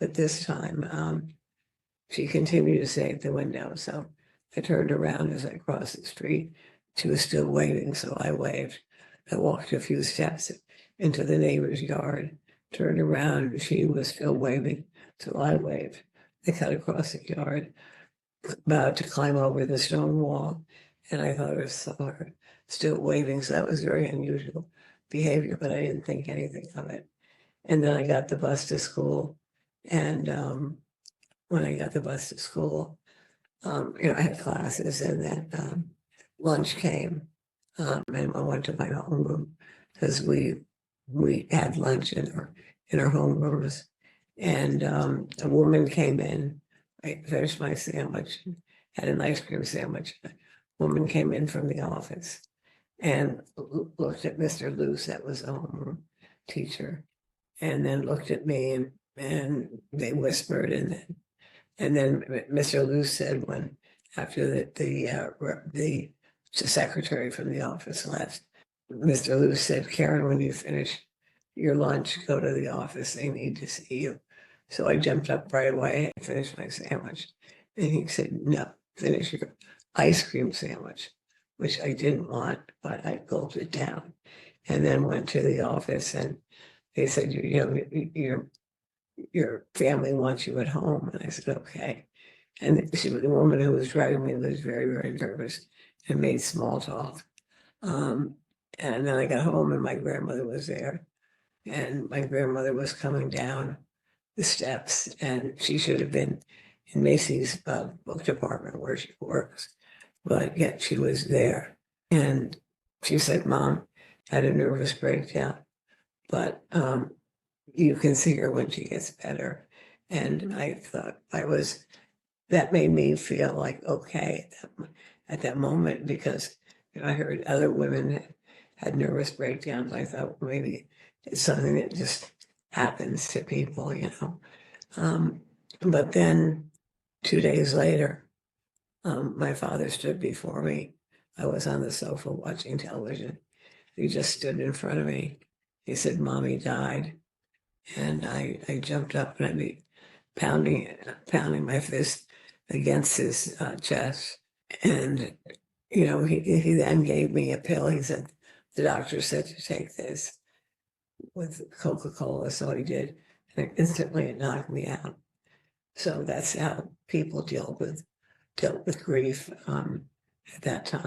But this time, she continued to stay at the window. So I turned around as I crossed the street. She was still waving, so I waved. I walked a few steps into the neighbor's yard, turned around, she was still waving, so I waved. I cut across the yard, about to climb over the stone wall, and I thought I saw her still waving, so that was very unusual behavior, but I didn't think anything of it. And then I got the bus to school, and when I got the bus to school, I had classes, and then lunch came, and I went to my homeroom because we had lunch in our homerooms, and a woman came in. I finished my sandwich, had an ice cream sandwich. A woman came in from the office and looked at Mr. Luce, that was the homeroom teacher, and then looked at me, and they whispered, and then Mr. Luce said, when after the secretary from the office left, Mr. Luce said, "Karen, when you finish your lunch, go to the office. They need to see you." So I jumped up right away and finished my sandwich. And he said, "No, finish your ice cream sandwich," which I didn't want, but I gulped it down. And then went to the office, and they said, your family wants you at home. And I said, okay. And the woman who was driving me was very, very nervous and made small talk. And then I got home, and my grandmother was there. And my grandmother was coming down the steps, and she should have been in Macy's book department where she works. But yet she was there. And she said, "Mom had a nervous breakdown, but you can see her when she gets better." And I thought that made me feel like okay at that moment, because I heard other women that had nervous breakdowns. I thought maybe it's something that just happens to people. But then 2 days later, my father stood before me. I was on the sofa watching television. He just stood in front of me. He said, "Mommy died." And I jumped up, and I mean, pounding my fist against his chest. And, he then gave me a pill. He said, the doctor said to take this with Coca-Cola. So I did. And instantly it knocked me out. So that's how people dealt with grief at that time.